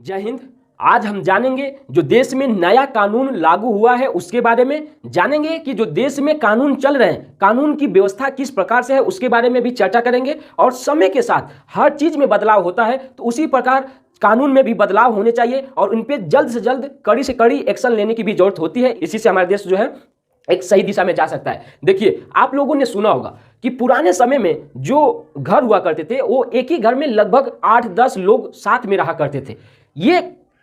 जय हिंद। आज हम जानेंगे जो देश में नया कानून लागू हुआ है उसके बारे में जानेंगे कि जो देश में कानून चल रहे हैं कानून की व्यवस्था किस प्रकार से है उसके बारे में भी चर्चा करेंगे। और समय के साथ हर चीज में बदलाव होता है तो उसी प्रकार कानून में भी बदलाव होने चाहिए और उन पर जल्द से जल्द कड़ी से कड़ी एक्शन लेने की भी जरूरत होती है। इसी से हमारा देश जो है एक सही दिशा में जा सकता है। देखिए, आप लोगों ने सुना होगा कि पुराने समय में जो घर हुआ करते थे वो एक ही घर में लगभग 8-10 लोग साथ में रहा करते थे। ये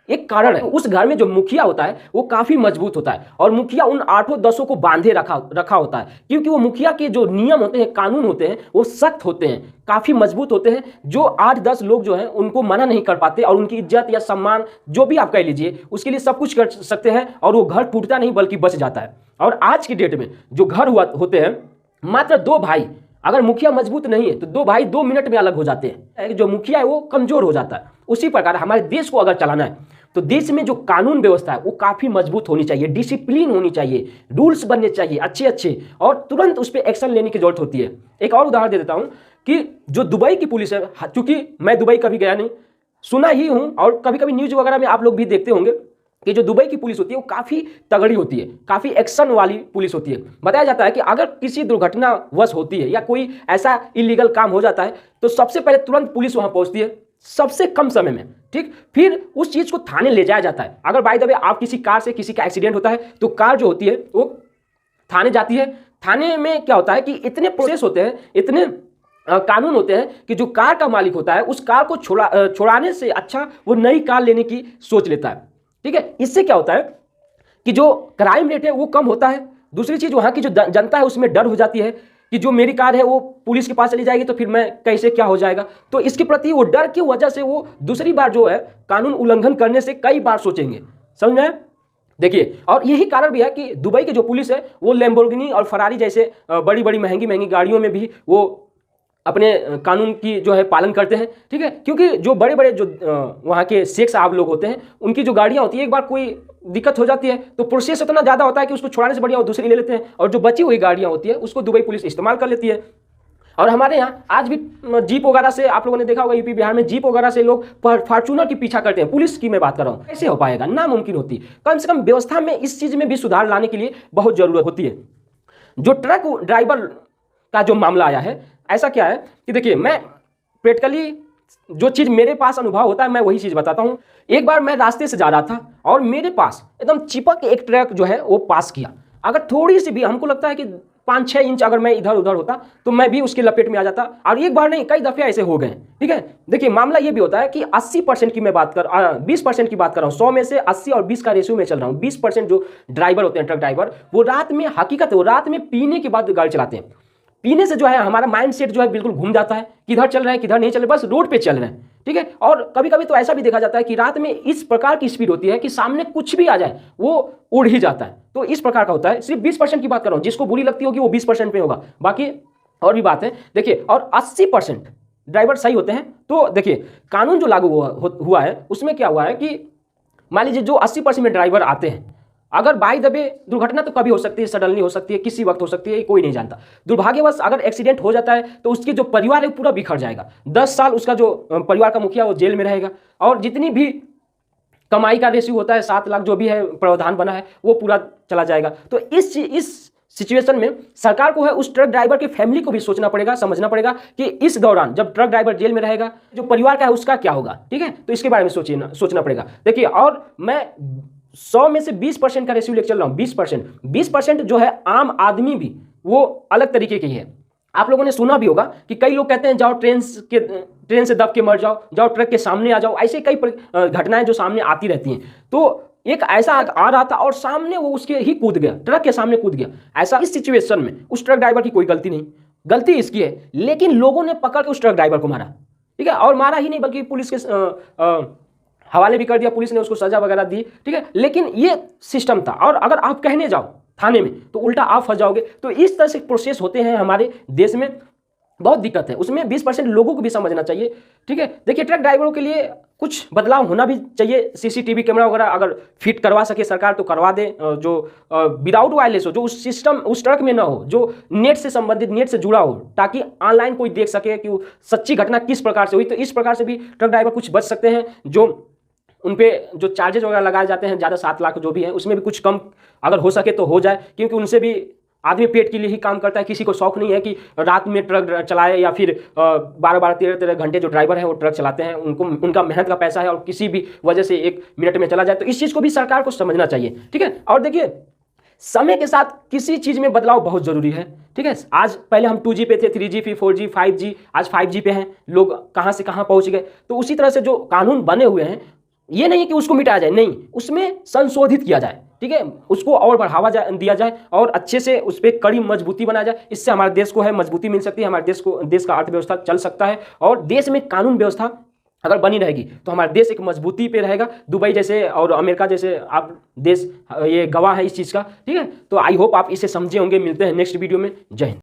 एक कारण है। उस घर में जो मुखिया होता है वो काफी मजबूत होता है और मुखिया उन 8-10 को बांधे रखा होता है, क्योंकि वो मुखिया के जो नियम होते हैं, कानून होते हैं, वो सख्त होते हैं, काफी मजबूत होते हैं। जो 8-10 लोग जो हैं उनको मना नहीं कर पाते और उनकी इज्जत या सम्मान जो भी आप कह लीजिए उसके लिए सब कुछ कर सकते हैं और वो घर टूटता नहीं बल्कि बच जाता है। और आज की डेट में जो घर होते हैं, मात्र 2 भाई, अगर मुखिया मजबूत नहीं है तो 2 भाई 2 मिनट में अलग हो जाते हैं। जो मुखिया है वो कमजोर हो जाता है। उसी प्रकार हमारे देश को अगर चलाना है तो देश में जो कानून व्यवस्था है वो काफी मजबूत होनी चाहिए, डिसिप्लिन होनी चाहिए, रूल्स बनने चाहिए अच्छे अच्छे, और तुरंत उस पर एक्शन लेने की जरूरत होती है। एक और उदाहरण दे देता हूं कि जो दुबई की पुलिस है, चूंकि मैं दुबई कभी गया नहीं, सुना ही हूं और कभी कभी न्यूज वगैरह में आप लोग भी देखते होंगे कि जो दुबई की पुलिस होती है वो काफी तगड़ी होती है, काफी एक्शन वाली पुलिस होती है। बताया जाता है कि अगर किसी दुर्घटनावश होती है या कोई ऐसा इलीगल काम हो जाता है तो सबसे पहले तुरंत पुलिस वहां पहुंचती है, सबसे कम समय में, ठीक। फिर उस चीज को थाने ले जाया जाता है। अगर बाय द वे आप किसी कार से किसी का एक्सीडेंट होता है तो कार जो होती है वो थाने जाती है। थाने में क्या होता है कि इतने प्रोसेस होते हैं, इतने कानून होते हैं कि जो कार का मालिक होता है उस कार को छोड़ाने से अच्छा वो नई कार लेने की सोच लेता है, ठीक है। इससे क्या होता है कि जो क्राइम रेट है वो कम होता है। दूसरी चीज, वहां की जो जनता है उसमें डर हो जाती है कि जो मेरी कार है वो पुलिस के पास चली जाएगी तो फिर मैं कैसे क्या हो जाएगा, तो इसके प्रति वो डर की वजह से वो दूसरी बार जो है कानून उल्लंघन करने से कई बार सोचेंगे। समझ में? देखिए, और यही कारण भी है कि दुबई की जो पुलिस है वो लैम्बोर्गिनी और फरारी जैसे बड़ी बड़ी महंगी महंगी गाड़ियों में भी वो अपने कानून की जो है पालन करते हैं, ठीक है। क्योंकि जो बड़े बड़े जो वहाँ के शेख साहब लोग होते हैं उनकी जो गाड़ियाँ होती है, एक बार कोई दिक्कत हो जाती है तो प्रोसेस इतना ज़्यादा होता है कि उसको छुड़ाने से बढ़िया वो दूसरी ले लेते हैं, और जो बची हुई गाड़ियाँ होती है उसको दुबई पुलिस इस्तेमाल कर लेती है। और हमारे यहाँ आज भी जीप वगैरह से, आप लोगों ने देखा होगा यूपी बिहार में जीप वगैरह से लोग फॉर्च्यूनर की पीछा करते हैं। पुलिस की मैं बात कर रहा हूँ, कैसे हो पाएगा? नामुमकिन होती। कम से कम व्यवस्था में इस चीज़ में भी सुधार लाने के लिए बहुत जरूरत होती है। जो ट्रक ड्राइवर का जो मामला आया है, ऐसा क्या है कि देखिए, मैं प्रैक्टिकली जो चीज़ मेरे पास अनुभव होता है मैं वही चीज़ बताता हूँ। एक बार मैं रास्ते से जा रहा था और मेरे पास एकदम चिपक एक ट्रक जो है वो पास किया। अगर थोड़ी सी भी, हमको लगता है कि 5-6 इंच अगर मैं इधर उधर होता तो मैं भी उसके लपेट में आ जाता। और एक बार नहीं, कई दफे ऐसे हो गए, ठीक है। देखिए, मामला ये भी होता है कि 80% की मैं बात कर 20% की बात कर रहा हूँ। 100 में से 80 और 20 का रेशियो में चल रहा हूँ। 20% जो ड्राइवर होते हैं, ट्रक ड्राइवर, वो रात में, हकीकत है, वो रात में पीने के बाद गाड़ी चलाते हैं। पीने से जो है हमारा माइंड सेट जो है बिल्कुल घूम जाता है, किधर चल रहे हैं किधर नहीं चल रहे, बस रोड पे चल रहे हैं, ठीक है। और कभी कभी तो ऐसा भी देखा जाता है कि रात में इस प्रकार की स्पीड होती है कि सामने कुछ भी आ जाए वो उड़ ही जाता है। तो इस प्रकार का होता है। सिर्फ 20% की बात कर रहा हूँ, जिसको बुरी लगती होगी वो 20% में होगा, बाकी और भी बात है। देखिए, और 80% ड्राइवर सही होते हैं। तो देखिए, कानून जो लागू हुआ है उसमें क्या हुआ है कि मान लीजिए जो 80% में ड्राइवर आते हैं, अगर बाय द वे दुर्घटना तो कभी हो सकती है, सडनली हो सकती है, किसी वक्त हो सकती है, कोई नहीं जानता। दुर्भाग्यवश अगर एक्सीडेंट हो जाता है तो उसके जो परिवार है वो पूरा बिखर जाएगा। 10 साल उसका जो परिवार का मुखिया वो जेल में रहेगा, और जितनी भी कमाई का रेशियो होता है 7 लाख जो भी है प्रावधान बना है वो पूरा चला जाएगा। तो इस सिचुएशन में सरकार को है उस ट्रक ड्राइवर की फैमिली को भी सोचना पड़ेगा, समझना पड़ेगा कि इस दौरान जब ट्रक ड्राइवर जेल में रहेगा जो परिवार का है उसका क्या होगा, ठीक है। तो इसके बारे में सोचना पड़ेगा। देखिए, और मैं 100 में से 20% का रेशियो लेकर चल रहा हूँ। 20% जो है आम आदमी भी वो अलग तरीके की है। आप लोगों ने सुना भी होगा कि कई लोग कहते हैं जाओ ट्रेन से दब के मर जाओ, जाओ ट्रक के सामने आ जाओ। ऐसे कई घटनाएं जो सामने आती रहती हैं। तो एक ऐसा आ रहा था और सामने वो उसके ही कूद गया, ट्रक के सामने कूद गया। ऐसा इस सिचुएशन में उस ट्रक ड्राइवर की कोई गलती नहीं, गलती इसकी है, लेकिन लोगों ने पकड़ के उस ट्रक ड्राइवर को मारा, ठीक है। और मारा ही नहीं बल्कि पुलिस के हवाले भी कर दिया, पुलिस ने उसको सजा वगैरह दी, ठीक है। लेकिन ये सिस्टम था, और अगर आप कहने जाओ थाने में तो उल्टा आप फंस जाओगे। तो इस तरह से प्रोसेस होते हैं हमारे देश में, बहुत दिक्कत है। उसमें 20% लोगों को भी समझना चाहिए, ठीक है। देखिए, ट्रक ड्राइवरों के लिए कुछ बदलाव होना भी चाहिए। सीसीटीवी कैमरा वगैरह अगर फिट करवा सके सरकार तो करवा दे, जो विदाउट वायरलेस हो, जो उस सिस्टम उस ट्रक में ना हो, जो नेट से संबंधित, नेट से जुड़ा हो, ताकि ऑनलाइन कोई देख सके कि वो सच्ची घटना किस प्रकार से हुई। तो इस प्रकार से भी ट्रक ड्राइवर कुछ बच सकते हैं, जो उन पे जो चार्जेज वगैरह लगाए जाते हैं ज़्यादा 7 लाख जो भी है उसमें भी कुछ कम अगर हो सके तो हो जाए, क्योंकि उनसे भी आदमी पेट के लिए ही काम करता है। किसी को शौक नहीं है कि रात में ट्रक चलाए या फिर 12-12 13-13 घंटे जो ड्राइवर हैं वो ट्रक चलाते हैं, उनको उनका मेहनत का पैसा है और किसी भी वजह से 1 मिनट में चला जाए, तो इस चीज़ को भी सरकार को समझना चाहिए। ठीक है, और देखिए समय के साथ किसी चीज़ में बदलाव बहुत ज़रूरी है। ठीक है, आज पहले हम 2G पे थे, 3G फिर 4G 5G, आज 5G पे हैं, लोग कहाँ से कहाँ पहुँच गए। तो उसी तरह से जो कानून बने हुए हैं ये नहीं है कि उसको मिटाया जाए, नहीं, उसमें संशोधित किया जाए। ठीक है, उसको और बढ़ावा दिया जाए और अच्छे से उस पर कड़ी मजबूती बनाया जाए। इससे हमारे देश को है मजबूती मिल सकती है, हमारे देश का अर्थव्यवस्था चल सकता है और देश में कानून व्यवस्था अगर बनी रहेगी तो हमारा देश एक मजबूती पे रहेगा। दुबई जैसे और अमेरिका जैसे आप देश ये गवाह है इस चीज़ का। ठीक है, तो आई होप आप इसे समझे होंगे। मिलते हैं नेक्स्ट वीडियो में। जय हिंद।